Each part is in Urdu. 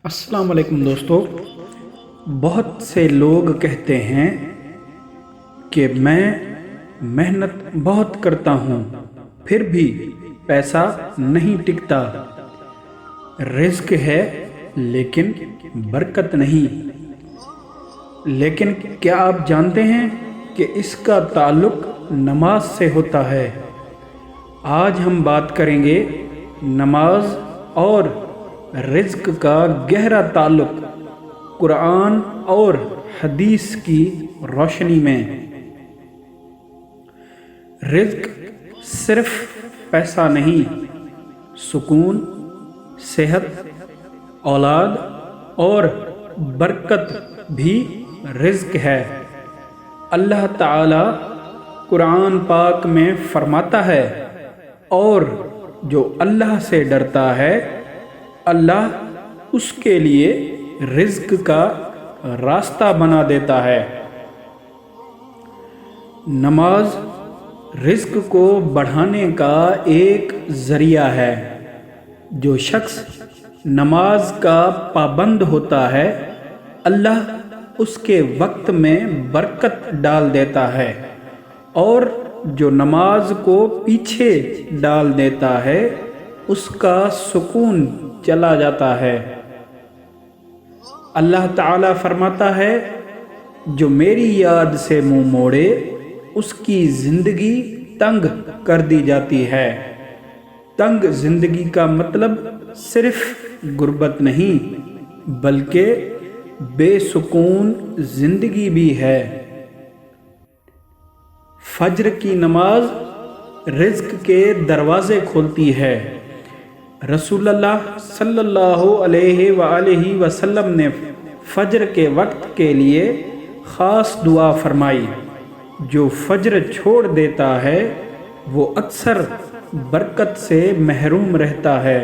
السلام علیکم دوستو، بہت سے لوگ کہتے ہیں کہ میں محنت بہت کرتا ہوں پھر بھی پیسہ نہیں ٹکتا، رزق ہے لیکن برکت نہیں۔ لیکن کیا آپ جانتے ہیں کہ اس کا تعلق نماز سے ہوتا ہے؟ آج ہم بات کریں گے نماز اور رزق کا گہرا تعلق قرآن اور حدیث کی روشنی میں۔ رزق صرف پیسہ نہیں، سکون، صحت، اولاد اور برکت بھی رزق ہے۔ اللہ تعالی قرآن پاک میں فرماتا ہے، اور جو اللہ سے ڈرتا ہے اللہ اس کے لیے رزق کا راستہ بنا دیتا ہے۔ نماز رزق کو بڑھانے کا ایک ذریعہ ہے۔ جو شخص نماز کا پابند ہوتا ہے اللہ اس کے وقت میں برکت ڈال دیتا ہے، اور جو نماز کو پیچھے ڈال دیتا ہے اس کا سکون چلا جاتا ہے۔ اللہ تعالی فرماتا ہے، جو میری یاد سے منہ موڑے اس کی زندگی تنگ کر دی جاتی ہے۔ تنگ زندگی کا مطلب صرف غربت نہیں بلکہ بے سکون زندگی بھی ہے۔ فجر کی نماز رزق کے دروازے کھولتی ہے۔ رسول اللہ صلی اللہ علیہ وآلہ وسلم نے فجر کے وقت کے لیے خاص دعا فرمائی۔ جو فجر چھوڑ دیتا ہے وہ اکثر برکت سے محروم رہتا ہے۔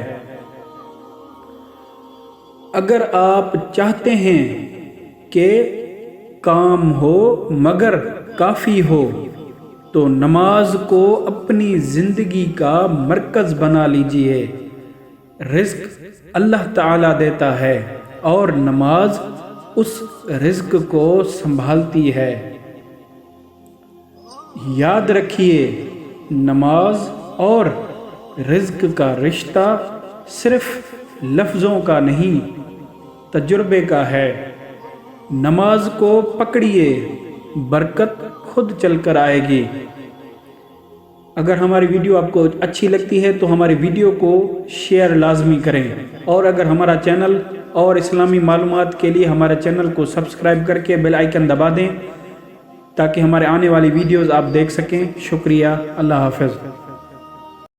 اگر آپ چاہتے ہیں کہ کام ہو مگر کافی ہو تو نماز کو اپنی زندگی کا مرکز بنا لیجئے۔ رزق اللہ تعالی دیتا ہے اور نماز اس رزق کو سنبھالتی ہے۔ یاد رکھیے، نماز اور رزق کا رشتہ صرف لفظوں کا نہیں، تجربے کا ہے۔ نماز کو پکڑیے، برکت خود چل کر آئے گی۔ اگر ہماری ویڈیو آپ کو اچھی لگتی ہے تو ہماری ویڈیو کو شیئر لازمی کریں، اور اگر ہمارا چینل اور اسلامی معلومات کے لیے ہمارے چینل کو سبسکرائب کر کے بیل آئیکن دبا دیں تاکہ ہمارے آنے والی ویڈیوز آپ دیکھ سکیں۔ شکریہ، اللہ حافظ۔